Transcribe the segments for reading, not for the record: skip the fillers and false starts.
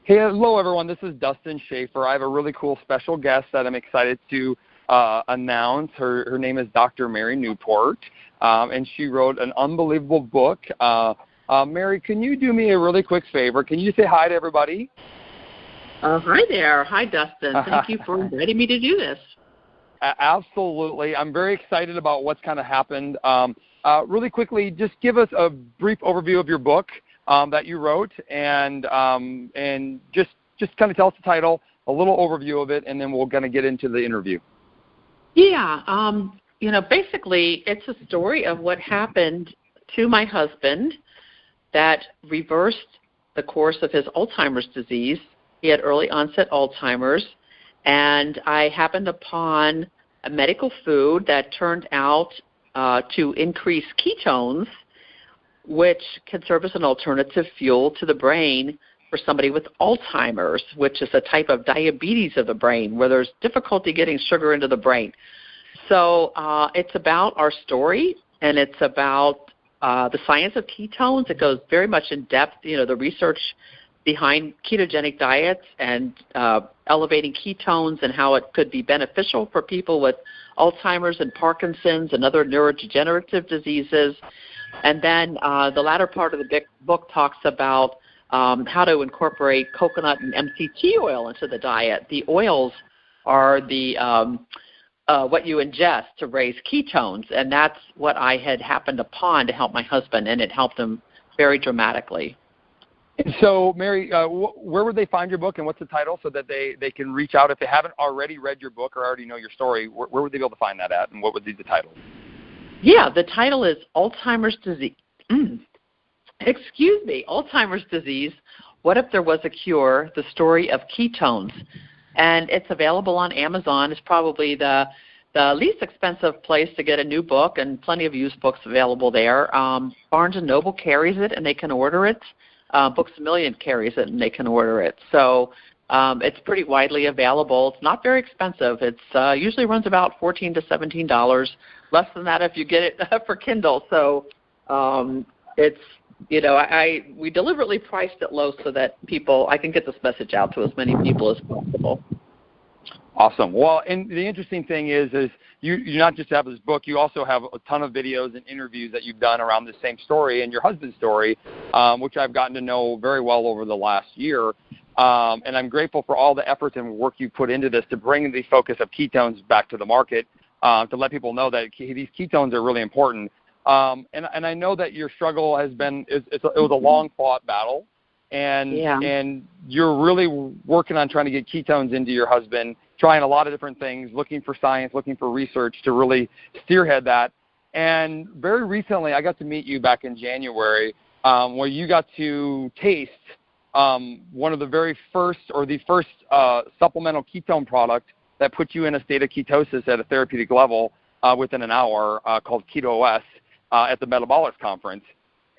Hey, hello, everyone. This is Dustin Schaefer. I have a really cool special guest that I'm excited to announce. Her name is Dr. Mary Newport, and she wrote an unbelievable book. Mary, can you do me a really quick favor? Can you say hi to everybody? Hi there. Hi, Dustin. Thank you for inviting me to do this. Absolutely. I'm very excited about what's kind of happened. Really quickly, just give us a brief overview of your book that you wrote, and just kind of tell us the title, a little overview of it, and then we're going to get into the interview. Yeah. Basically, it's a story of what happened to my husband that reversed the course of his Alzheimer's disease. He had early onset Alzheimer's, and I happened upon a medical food that turned out to increase ketones, which can serve as an alternative fuel to the brain for somebody with Alzheimer's, which is a type of diabetes of the brain where there's difficulty getting sugar into the brain. So it's about our story, and it's about the science of ketones. It goes very much in depth, the research behind ketogenic diets and elevating ketones and how it could be beneficial for people with Alzheimer's and Parkinson's and other neurodegenerative diseases. And then the latter part of the book talks about how to incorporate coconut and MCT oil into the diet. The oils are the what you ingest to raise ketones, and that's what I had happened upon to help my husband, and it helped him very dramatically. And so, Mary, where would they find your book, and what's the title so that they can reach out if they haven't already read your book or already know your story? Where would they be able to find that at, and what would be the title? Yeah, the title is Alzheimer's Disease. Alzheimer's Disease, What If There Was a Cure? The Story of Ketones. And it's available on Amazon. It's probably the least expensive place to get a new book, and plenty of used books available there. Barnes & Noble carries it, and they can order it. Books A Million carries it, and they can order it. So it's pretty widely available. It's not very expensive. It's usually runs about $14 to $17, less than that if you get it for Kindle. So it's, we deliberately priced it low so that I can get this message out to as many people as possible. Awesome. Well, and the interesting thing is you not just have this book, you also have a ton of videos and interviews that you've done around the same story and your husband's story, which I've gotten to know very well over the last year. And I'm grateful for all the effort and work you put into this to bring the focus of ketones back to the market, to let people know that these ketones are really important. And I know that your struggle has been, it was a long-fought battle, and you're really working on trying to get ketones into your husband, trying a lot of different things, looking for science, looking for research to really spearhead that. And very recently, I got to meet you back in January, where you got to taste one of the very first, or the first supplemental ketone product that puts you in a state of ketosis at a therapeutic level within an hour, called KetoOS, at the Metabolics Conference.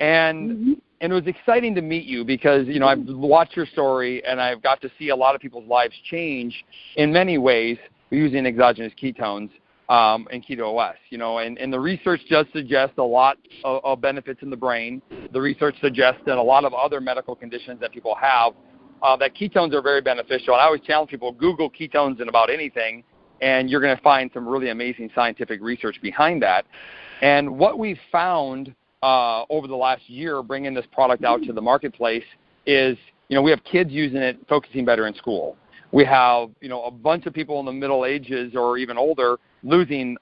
And and it was exciting to meet you because, I've watched your story and I've got to see a lot of people's lives change in many ways using exogenous ketones and KetoOS, and the research does suggest a lot of benefits in the brain. The research suggests that a lot of other medical conditions that people have, that ketones are very beneficial. And I always challenge people, Google ketones in about anything, and you're going to find some really amazing scientific research behind that. And what we've found over the last year, bringing this product out to the marketplace, is, we have kids using it, focusing better in school. We have, a bunch of people in the middle ages or even older losing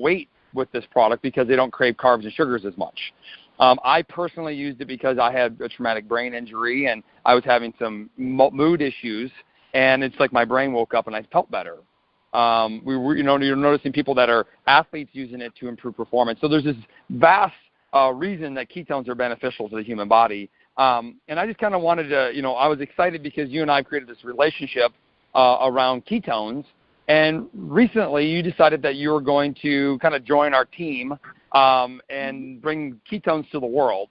weight with this product because they don't crave carbs and sugars as much. I personally used it because I had a traumatic brain injury and I was having some mood issues, and it's like my brain woke up and I felt better. You're noticing people that are athletes using it to improve performance. So there's this vast reason that ketones are beneficial to the human body. And I just kind of wanted to, I was excited because you and I created this relationship around ketones. And recently you decided that you were going to kind of join our team and bring ketones to the world.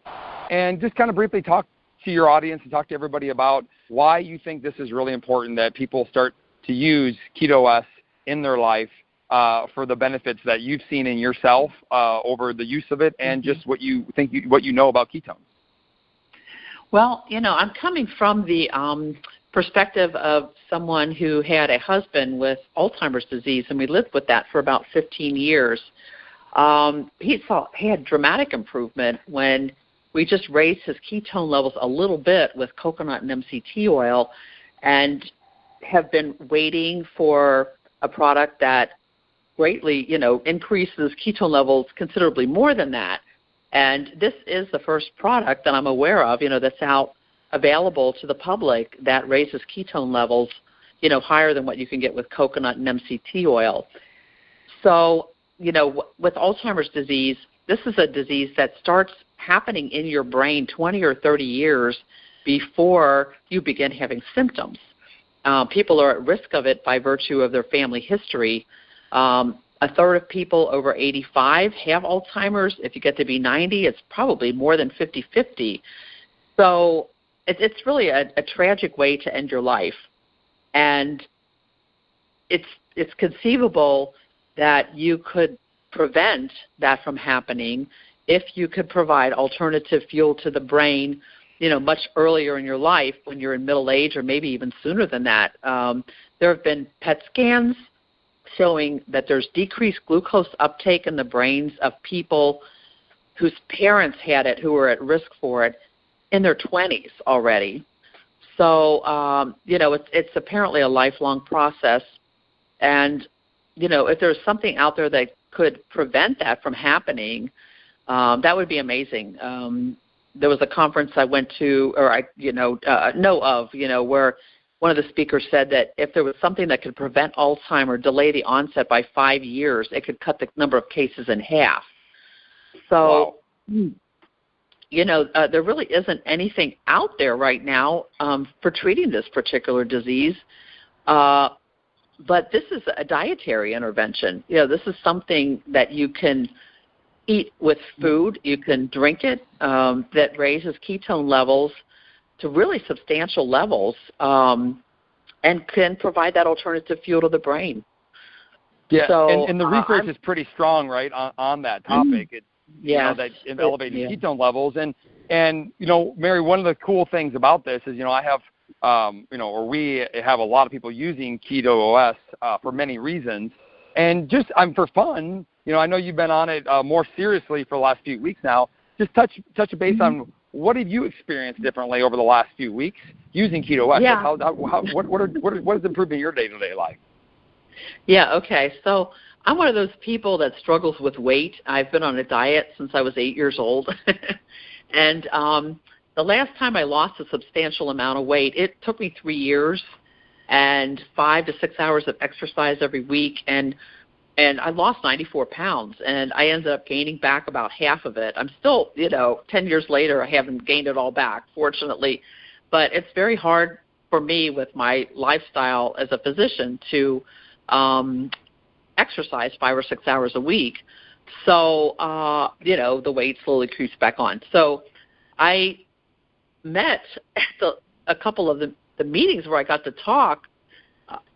And just kind of briefly talk to your audience and talk to everybody about why you think this is really important that people start to use KetoOS in their life for the benefits that you've seen in yourself over the use of it, and just what you think, what you know about ketones. Well, I'm coming from the perspective of someone who had a husband with Alzheimer's disease, and we lived with that for about 15 years. He had dramatic improvement when we just raised his ketone levels a little bit with coconut and MCT oil, and have been waiting for a product that greatly, increases ketone levels considerably more than that. And this is the first product that I'm aware of, that's out available to the public that raises ketone levels, higher than what you can get with coconut and MCT oil. So, with Alzheimer's disease, this is a disease that starts happening in your brain 20 or 30 years before you begin having symptoms. People are at risk of it by virtue of their family history. A third of people over 85 have Alzheimer's. If you get to be 90, it's probably more than 50-50. So it's really a tragic way to end your life. And it's conceivable that you could prevent that from happening if you could provide alternative fuel to the brain, much earlier in your life when you're in middle age, or maybe even sooner than that. There have been PET scans showing that there's decreased glucose uptake in the brains of people whose parents had it, who were at risk for it, in their 20s already. So, it's apparently a lifelong process. And, if there's something out there that could prevent that from happening, that would be amazing. There was a conference I went to, or I know of, where one of the speakers said that if there was something that could prevent Alzheimer's, delay the onset by 5 years, it could cut the number of cases in half. So, wow. There really isn't anything out there right now for treating this particular disease. But this is a dietary intervention. This is something that you can eat with food. You can drink it, that raises ketone levels to really substantial levels, and can provide that alternative fuel to the brain. Yeah, so, and the research is pretty strong, right, on that topic. It's, that elevated ketone levels. And Mary, one of the cool things about this is, I have, or we have a lot of people using Keto OS for many reasons. And just for fun, I know you've been on it more seriously for the last few weeks now. Just touch base on what have you experienced differently over the last few weeks using Keto OS? Yeah. What has improved in your day-to-day life? Yeah, okay. So I'm one of those people that struggles with weight. I've been on a diet since I was 8 years old. And the last time I lost a substantial amount of weight, it took me 3 years and 5 to 6 hours of exercise every week. And I lost 94 pounds, and I ended up gaining back about half of it. I'm still, 10 years later, I haven't gained it all back, fortunately. But it's very hard for me with my lifestyle as a physician to exercise 5 or 6 hours a week. So, the weight slowly creeps back on. So I met at a couple of the meetings where I got to talk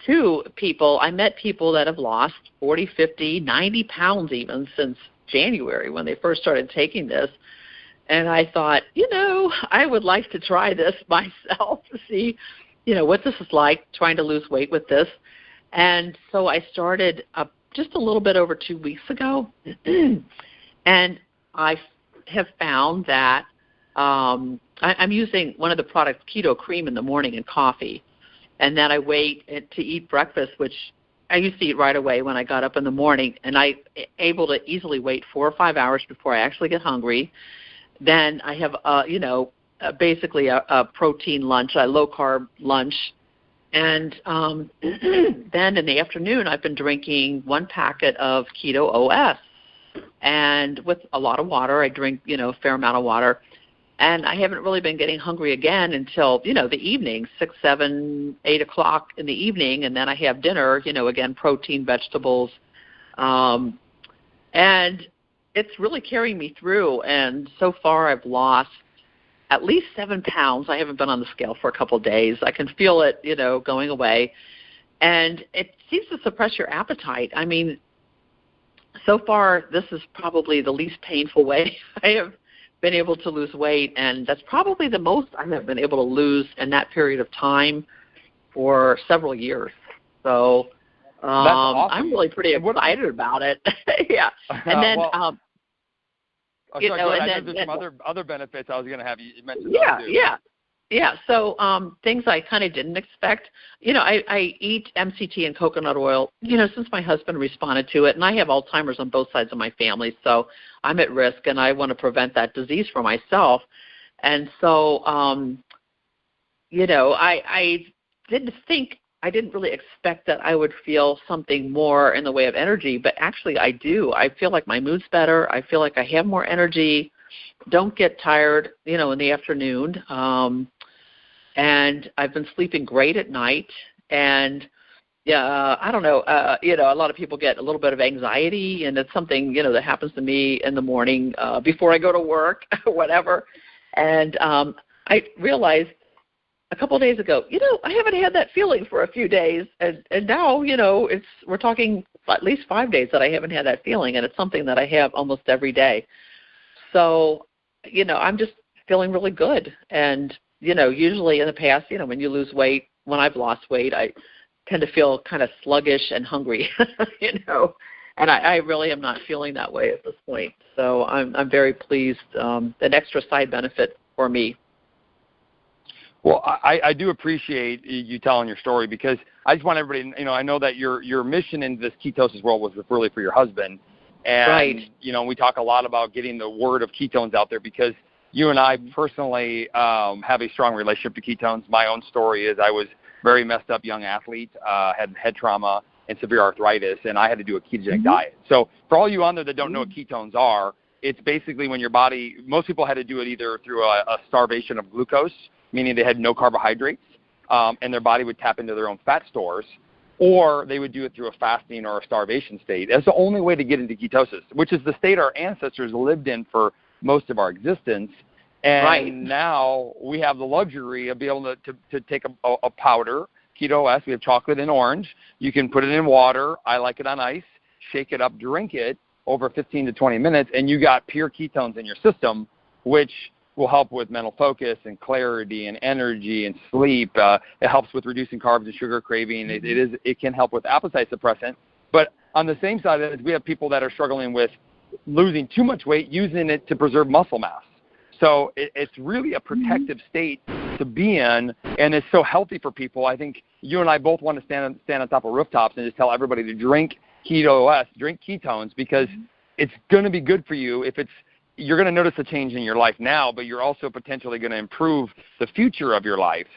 to people. I met people that have lost 40, 50, 90 pounds even since January when they first started taking this. And I thought, I would like to try this myself to see, what this is like, trying to lose weight with this. And so I started just a little bit over 2 weeks ago. And I have found that I'm using one of the products, Keto Cream, in the morning and coffee. And then I wait to eat breakfast, which I used to eat right away when I got up in the morning. And I'm able to easily wait 4 or 5 hours before I actually get hungry. Then I have, basically a protein lunch, a low-carb lunch. And then in the afternoon, I've been drinking 1 packet of Keto OS. And with a lot of water, I drink, a fair amount of water. And I haven't really been getting hungry again until, the evening, 6, 7, 8 o'clock in the evening. And then I have dinner, again, protein, vegetables. And it's really carrying me through. And so far I've lost at least 7 pounds. I haven't been on the scale for a couple of days. I can feel it, going away. And it seems to suppress your appetite. I mean, so far this is probably the least painful way I have been able to lose weight, and that's probably the most I have been able to lose in that period of time for several years. So That's awesome. I'm really pretty excited about it. Yeah. And then, you know, and then, there's some other benefits I was going to have you mention. Yeah, too. yeah. So things I kind of didn't expect. You know, I eat MCT and coconut oil, you know, since my husband responded to it, and I have Alzheimer's on both sides of my family, so I'm at risk, and I want to prevent that disease for myself. And so, you know, I didn't really expect that I would feel something more in the way of energy, but actually I do. I feel like my mood's better. I feel like I have more energy, don't get tired, you know, in the afternoon. And I've been sleeping great at night. And, I don't know, you know, a lot of people get a little bit of anxiety, and it's something, you know, that happens to me in the morning before I go to work, whatever. And I realized a couple of days ago, you know, I haven't had that feeling for a few days, and now, you know, we're talking at least 5 days that I haven't had that feeling, and it's something that I have almost every day. So, you know, I'm just feeling really good. And, you know, usually in the past, you know, when you lose weight, when I've lost weight, I tend to feel kind of sluggish and hungry, you know, and I really am not feeling that way at this point. So I'm very pleased, an extra side benefit for me. Well, I do appreciate you telling your story, because I just want everybody, you know, I know that your mission in this ketosis world was really for your husband. And, right. You know, we talk a lot about getting the word of ketones out there, because you and I personally have a strong relationship to ketones. My own story is I was very messed up young athlete, had head trauma and severe arthritis, and I had to do a ketogenic diet. So for all you on there that don't know what ketones are, it's basically when your body, most people had to do it either through a starvation of glucose, meaning they had no carbohydrates, and their body would tap into their own fat stores, or they would do it through a fasting or a starvation state. That's the only way to get into ketosis, which is the state our ancestors lived in for most of our existence. And now we have the luxury of being able to take a powder, Keto OS. We have chocolate and orange. You can put it in water. I like it on ice. Shake it up, drink it over 15 to 20 minutes, and you got pure ketones in your system, which will help with mental focus and clarity and energy and sleep. It helps with reducing carbs and sugar craving. It can help with appetite suppressant. But on the same side of it, we have people that are struggling with losing too much weight, using it to preserve muscle mass. So it's really a protective state to be in, and it's so healthy for people. I think you and I both want to stand on top of rooftops and just tell everybody to drink Keto OS, drink ketones, because it's going to be good for you. You're going to notice a change in your life now, but you're also potentially going to improve the future of your life.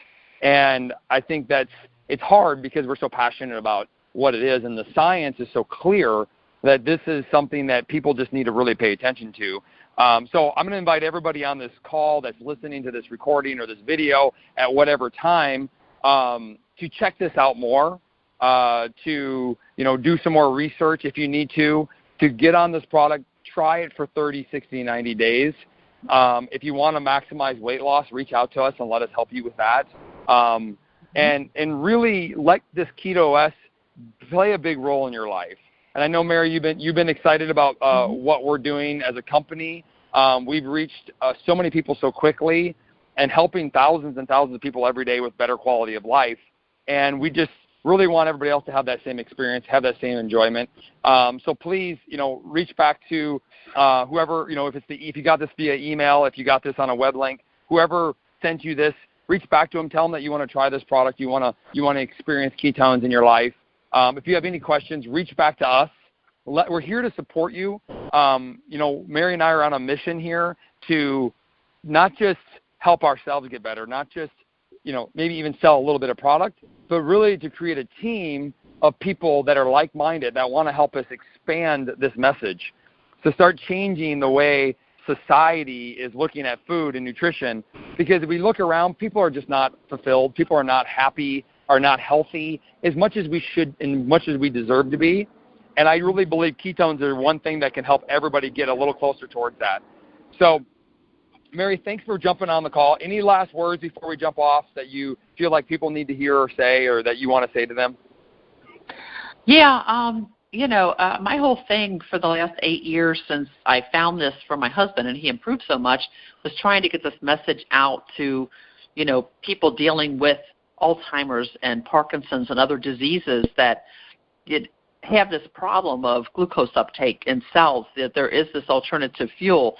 And I think it's hard because we're so passionate about what it is, and the science is so clear that this is something that people just need to really pay attention to. So I'm going to invite everybody on this call that's listening to this recording or this video at whatever time to check this out more, to do some more research if you need to get on this product. Try it for 30, 60, 90 days. If you want to maximize weight loss, reach out to us and let us help you with that. And really let this Keto OS play a big role in your life. And I know, Mary, you've been excited about what we're doing as a company. We've reached so many people so quickly, and helping thousands and thousands of people every day with better quality of life. And we just really want everybody else to have that same experience, have that same enjoyment. So please, reach back to whoever, if you got this via email, if you got this on a web link, whoever sent you this, reach back to them, tell them that you want to try this product, you want to experience ketones in your life. If you have any questions, reach back to us. We're here to support you. Mary and I are on a mission here to not just help ourselves get better, not just, maybe even sell a little bit of product, but really to create a team of people that are like-minded that want to help us expand this message, to start changing the way society is looking at food and nutrition. Because if we look around, people are just not fulfilled. People are not happy, are not healthy as much as we should and much as we deserve to be. And I really believe ketones are one thing that can help everybody get a little closer towards that. So, Mary, thanks for jumping on the call. Any last words before we jump off that you feel like people need to hear or say, or that you want to say to them? Yeah, my whole thing for the last 8 years since I found this for my husband and he improved so much was trying to get this message out to, people dealing with Alzheimer's and Parkinson's and other diseases that have this problem of glucose uptake in cells, that there is this alternative fuel.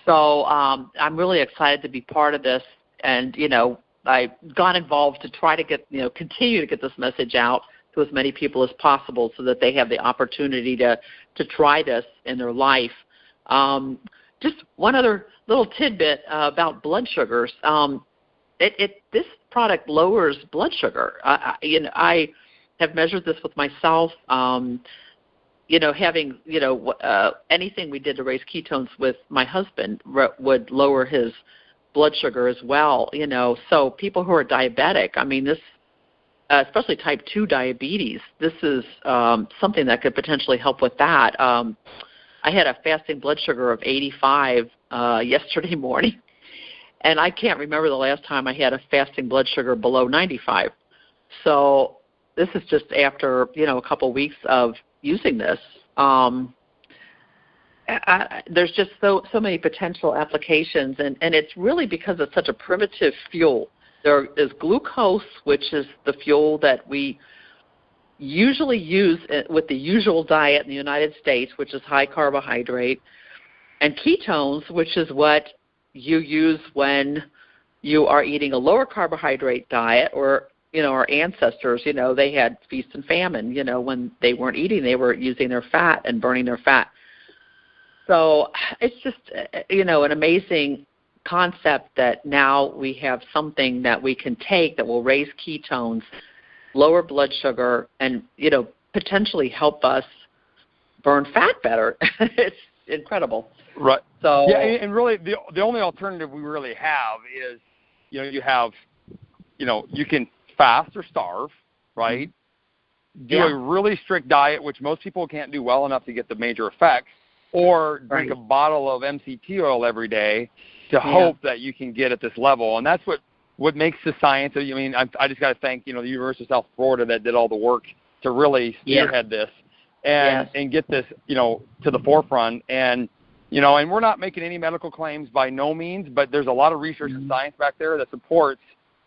So I'm really excited to be part of this, and, I've got involved to try to get, continue to get this message out to as many people as possible so that they have the opportunity to try this in their life. Just one other little tidbit about blood sugars. This product lowers blood sugar. I have measured this with myself. Having anything we did to raise ketones with my husband would lower his blood sugar as well. So people who are diabetic, this, especially type 2 diabetes, this is something that could potentially help with that. I had a fasting blood sugar of 85 yesterday morning, and I can't remember the last time I had a fasting blood sugar below 95. So this is just after, a couple of weeks of using this. There's just so many potential applications, and it's really because it's such a primitive fuel. There is glucose, which is the fuel that we usually use with the usual diet in the United States, which is high carbohydrate, and ketones, which is what you use when you are eating a lower carbohydrate diet, or our ancestors, they had feast and famine. When they weren't eating, they were using their fat and burning their fat. So it's just, an amazing concept that now we have something that we can take that will raise ketones, lower blood sugar, and, potentially help us burn fat better. It's incredible. Right. So yeah, and really the only alternative we really have is, you can fast or starve, right? Do a really strict diet, which most people can't do well enough to get the major effects, or drink a bottle of MCT oil every day to hope that you can get at this level. And that's what makes the science. I just got to thank, the University of South Florida that did all the work to really spearhead this and get this, to the forefront. And, and we're not making any medical claims by no means, but there's a lot of research and science back there that supports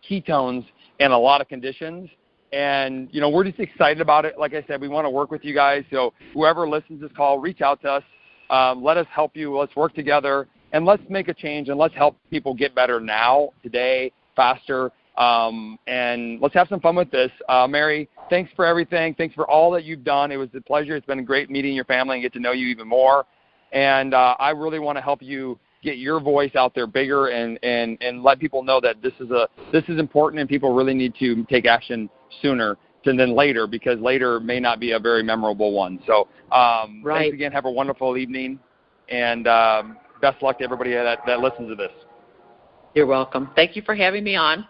ketones in a lot of conditions. And, we're just excited about it. Like I said, we want to work with you guys. So whoever listens to this call, reach out to us. Let us help you. Let's work together, and let's make a change, and let's help people get better now, today, faster, and let's have some fun with this. Mary, thanks for everything. Thanks for all that you've done. It was a pleasure. It's been great meeting your family and get to know you even more. And I really want to help you get your voice out there bigger and let people know that this is important, and people really need to take action sooner than later, because later may not be a very memorable one. So thanks again. Have a wonderful evening, and best luck to everybody that listens to this. You're welcome. Thank you for having me on.